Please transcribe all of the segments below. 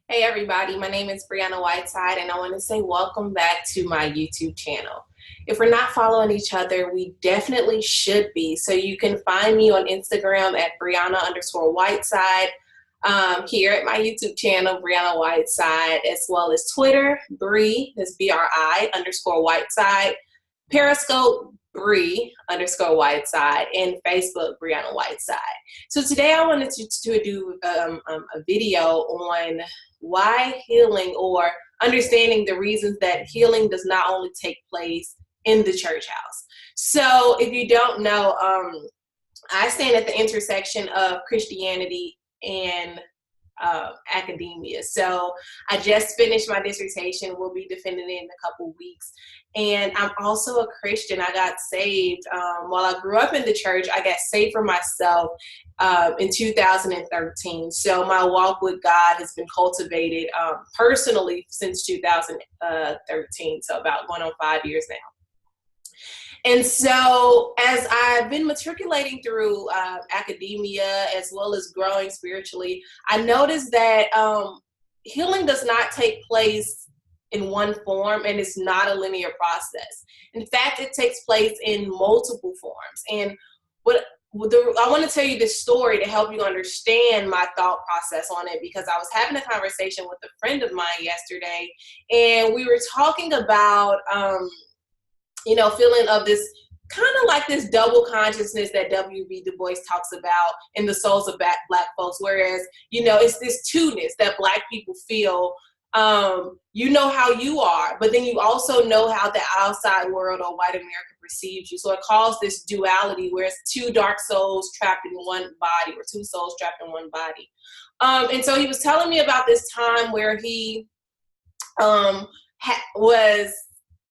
Hey everybody, my name is Briana Whiteside and I want to say welcome back to my YouTube channel. If we're not following each other, we definitely should be. So you can find me on Instagram at Briana_Whiteside, here at my YouTube channel, Briana Whiteside, as well as Twitter, Bri, that's BRI_Whiteside, Periscope, Bri_Whiteside, and Facebook, Briana Whiteside. So today I wanted to do a video on why healing, or understanding the reasons that healing does not only take place in the church house. So if you don't know, I stand at the intersection of Christianity and academia. So I just finished my dissertation. We'll be defending it in a couple weeks. And I'm also a Christian. I got saved while I grew up in the church. I got saved for myself in 2013. So my walk with God has been cultivated personally since 2013. So about going on 5 years now. And so as I've been matriculating through academia as well as growing spiritually, I noticed that healing does not take place in one form, and it's not a linear process. In fact, it takes place in multiple forms. And I want to tell you this story to help you understand my thought process on it, because I was having a conversation with a friend of mine yesterday, and we were talking about feeling of this kind of like this double consciousness that W.B. Du Bois talks about in the souls of Black folks, whereas, it's this two-ness that Black people feel. You know how you are, but then you also know how the outside world or white America perceives you. So it calls this duality, where it's two dark souls trapped in one body, or two souls trapped in one body. And so he was telling me about this time where he was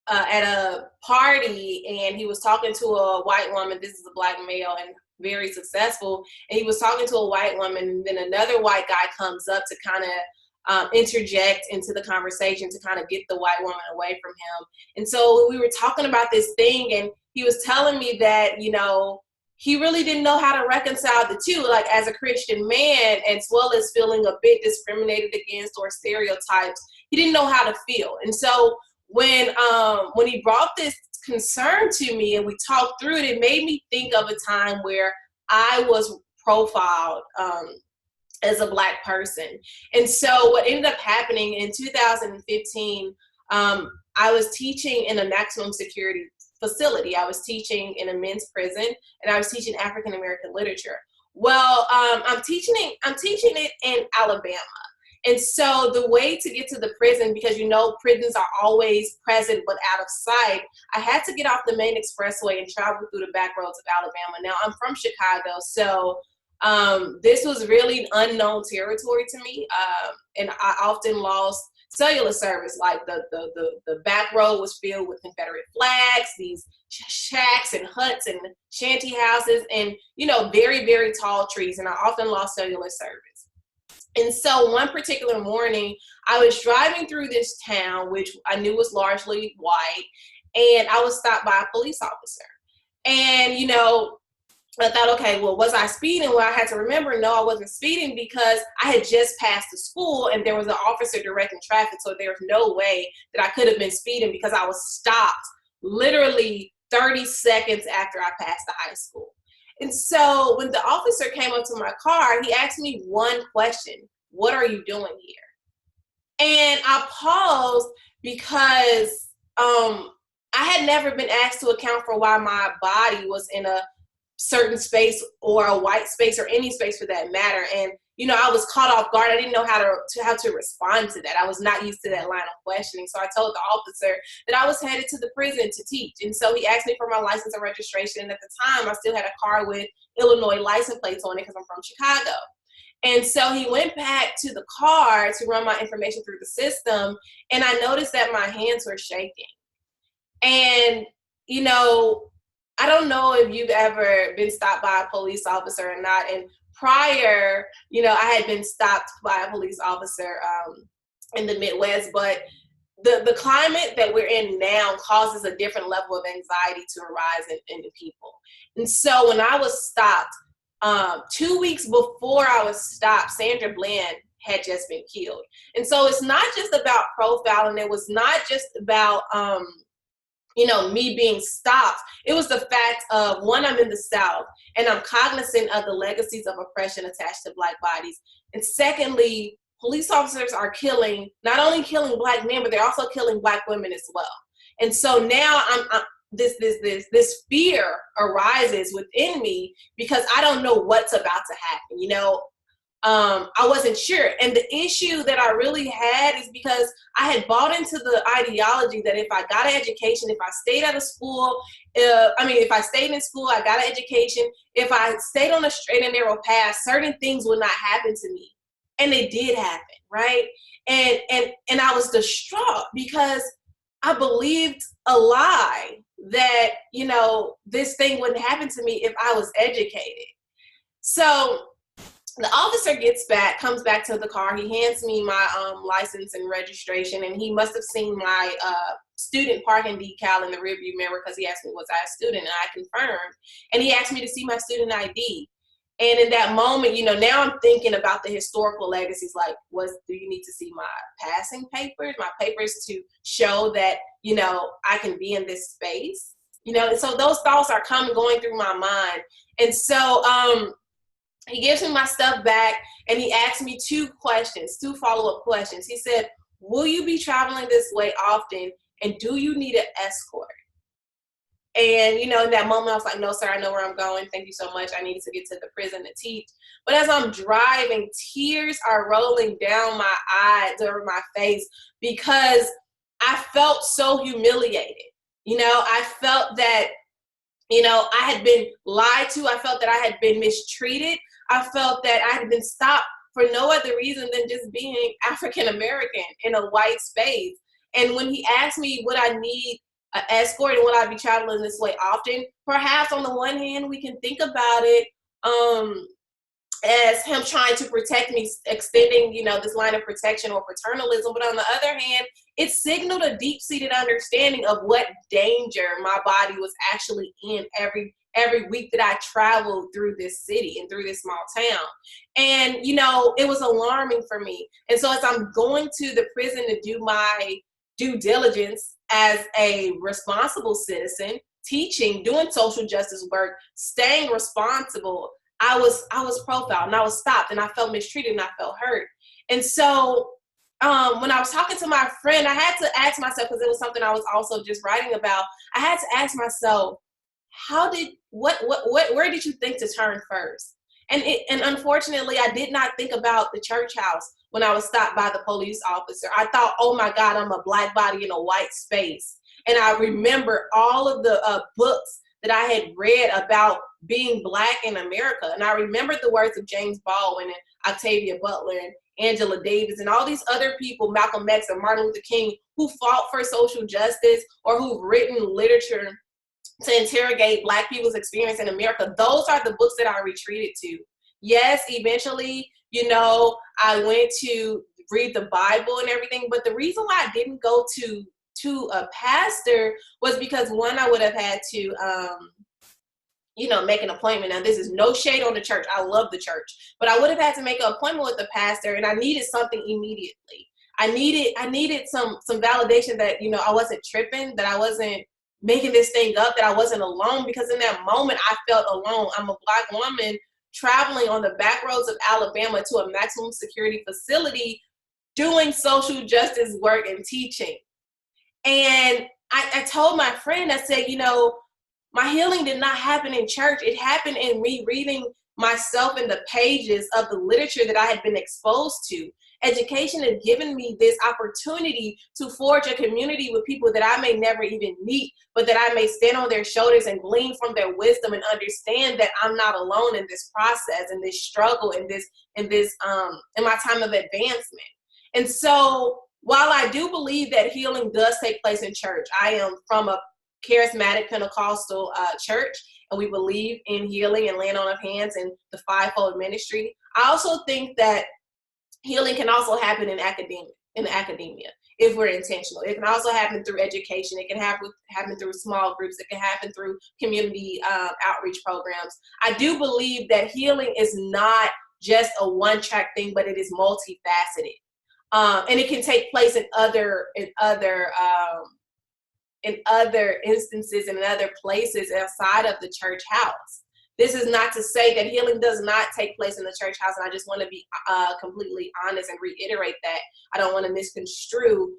at a party, and he was talking to a white woman. This is a Black male and very successful. And he was talking to a white woman, and then another white guy comes up to kind of interject into the conversation to kind of get the white woman away from him. And so we were talking about this thing, and he was telling me that, he really didn't know how to reconcile the two, like as a Christian man, as well as feeling a bit discriminated against or stereotyped. He didn't know how to feel. And so when he brought this concern to me and we talked through it, it made me think of a time where I was profiled as a Black person. And so what ended up happening in 2015, I was teaching in a maximum security facility. I was teaching in a men's prison, and I was teaching African American literature. Well, I'm teaching it in Alabama. And so the way to get to the prison, because prisons are always present but out of sight, I had to get off the main expressway and travel through the back roads of Alabama. Now, I'm from Chicago, so this was really unknown territory to me, and I often lost cellular service. Like the back road was filled with Confederate flags, these shacks and huts and shanty houses, and very, very tall trees, and I often lost cellular service. And so one particular morning, I was driving through this town, which I knew was largely white, and I was stopped by a police officer. And, I thought, okay, well, was I speeding? Well, I had to remember, no, I wasn't speeding, because I had just passed the school and there was an officer directing traffic. So there was no way that I could have been speeding, because I was stopped literally 30 seconds after I passed the high school. And so when the officer came up to my car, he asked me one question: what are you doing here? And I paused, because I had never been asked to account for why my body was in a certain space, or a white space, or any space for that matter. And I was caught off guard. I didn't know how to respond to that. I was not used to that line of questioning. So I told the officer that I was headed to the prison to teach. And so he asked me for my license and registration. And at the time, I still had a car with Illinois license plates on it, because I'm from Chicago. And so he went back to the car to run my information through the system. And I noticed that my hands were shaking. And, I don't know if you've ever been stopped by a police officer or not. And prior, I had been stopped by a police officer in the Midwest, but the climate that we're in now causes a different level of anxiety to arise in the people. And so when I was stopped, 2 weeks before I was stopped, Sandra Bland had just been killed. And so it's not just about profiling. It was not just about, me being stopped. It was the fact of, one, I'm in the South and I'm cognizant of the legacies of oppression attached to Black bodies. And secondly, police officers are not only killing Black men, but they're also killing Black women as well. And so now this fear arises within me because I don't know what's about to happen. I wasn't sure. And the issue that I really had is because I had bought into the ideology that if I got an education, if I stayed out of school, if I stayed in school, I got an education, if I stayed on a straight and narrow path, certain things would not happen to me. And they did happen, right? And I was distraught because I believed a lie that, this thing wouldn't happen to me if I was educated. So the officer comes back to the car. He hands me my license and registration, and he must have seen my student parking decal in the rearview mirror because he asked me, was I a student? And I confirmed. And he asked me to see my student ID. And in that moment, now I'm thinking about the historical legacies, like, do you need to see my passing papers, my papers to show that, I can be in this space? And so those thoughts are going through my mind. And so he gives me my stuff back and he asked me two follow-up questions. He said, will you be traveling this way often? And do you need an escort? And, in that moment, I was like, no, sir, I know where I'm going. Thank you so much. I needed to get to the prison to teach. But as I'm driving, tears are rolling down my eyes or my face because I felt so humiliated. I felt that, I had been lied to. I felt that I had been mistreated. I felt that I had been stopped for no other reason than just being African American in a white space. And when he asked me would I need an escort and would I be traveling this way often, perhaps on the one hand we can think about it as him trying to protect me, extending, this line of protection or paternalism. But on the other hand, it signaled a deep-seated understanding of what danger my body was actually in every week that I traveled through this city and through this small town. And, it was alarming for me. And so as I'm going to the prison to do my due diligence as a responsible citizen, teaching, doing social justice work, staying responsible, I was profiled and I was stopped and I felt mistreated and I felt hurt. And so when I was talking to my friend, I had to ask myself, because it was something I was also just writing about, I had to ask myself, where did you think to turn first? And unfortunately, I did not think about the church house when I was stopped by the police officer. I thought, oh my God, I'm a Black body in a white space. And I remember all of the books that I had read about being Black in America. And I remembered the words of James Baldwin and Octavia Butler and Angela Davis and all these other people, Malcolm X and Martin Luther King, who fought for social justice or who've written literature to interrogate Black people's experience in America. Those are the books that I retreated to. Yes, eventually, I went to read the Bible and everything, but the reason why I didn't go to a pastor was because, one, I would have had to, make an appointment. Now, this is no shade on the church. I love the church, but I would have had to make an appointment with the pastor, and I needed something immediately. I needed some validation that, I wasn't tripping, that I wasn't making this thing up, that I wasn't alone, because in that moment I felt alone. I'm a Black woman traveling on the back roads of Alabama to a maximum security facility doing social justice work and teaching. And I told my friend, I said, my healing did not happen in church. It happened in me reading myself in the pages of the literature that I had been exposed to. Education had given me this opportunity to forge a community with people that I may never even meet, but that I may stand on their shoulders and glean from their wisdom and understand that I'm not alone in this process, in this struggle, in my time of advancement. And so while I do believe that healing does take place in church, I am from a charismatic Pentecostal church, and we believe in healing and laying on of hands and the fivefold ministry. I also think that healing can also happen in academia if we're intentional. It can also happen through education. It can happen through small groups. It can happen through community outreach programs. I do believe that healing is not just a one-track thing, but it is multifaceted. And it can take place in other instances and in other places outside of the church house. This is not to say that healing does not take place in the church house, and I just want to be completely honest and reiterate that. I don't want to misconstrue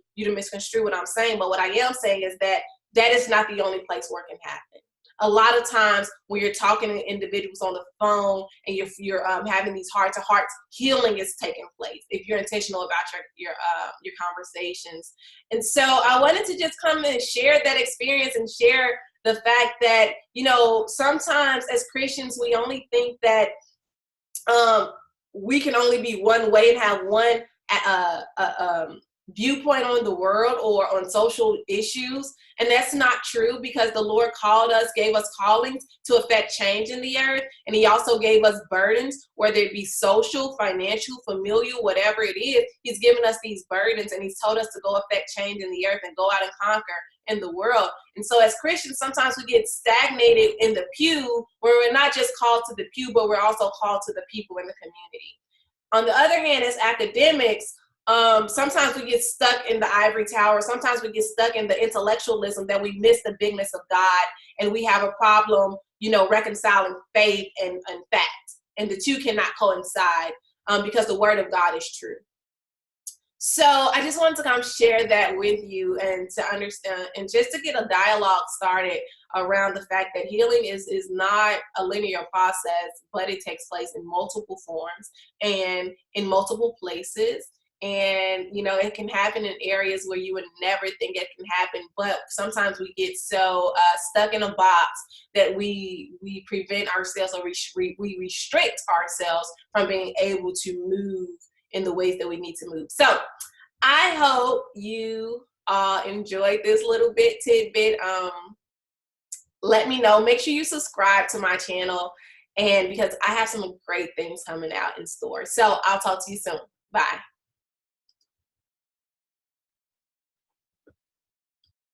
what I'm saying, but what I am saying is that that is not the only place where it can happen. A lot of times when you're talking to individuals on the phone and you're having these heart-to-hearts, healing is taking place if you're intentional about your conversations. And so I wanted to just come and share that experience and share the fact that, you know, sometimes as Christians, we only think that we can only be one way and have one viewpoint on the world or on social issues. And that's not true, because the Lord called us, gave us callings to affect change in the earth. And he also gave us burdens, whether it be social, financial, familial, whatever it is. He's given us these burdens, and he's told us to go affect change in the earth and go out and conquer in the world. And so as Christians, sometimes we get stagnated in the pew, where we're not just called to the pew, but we're also called to the people in the community. On the other hand, as academics, sometimes we get stuck in the ivory tower. Sometimes we get stuck in the intellectualism that we miss the bigness of God, and we have a problem, you know, reconciling faith and fact. And the two cannot coincide because the word of God is true. So I just wanted to come share that with you, and to understand, and just to get a dialogue started around the fact that healing is not a linear process, but it takes place in multiple forms and in multiple places. And, you know, it can happen in areas where you would never think it can happen. But sometimes we get so stuck in a box that we prevent ourselves, or we restrict ourselves from being able to move in the ways that we need to move. So I hope you enjoyed this little tidbit. Let me know. Make sure you subscribe to my channel, and because I have some great things coming out in store. So I'll talk to you soon. Bye.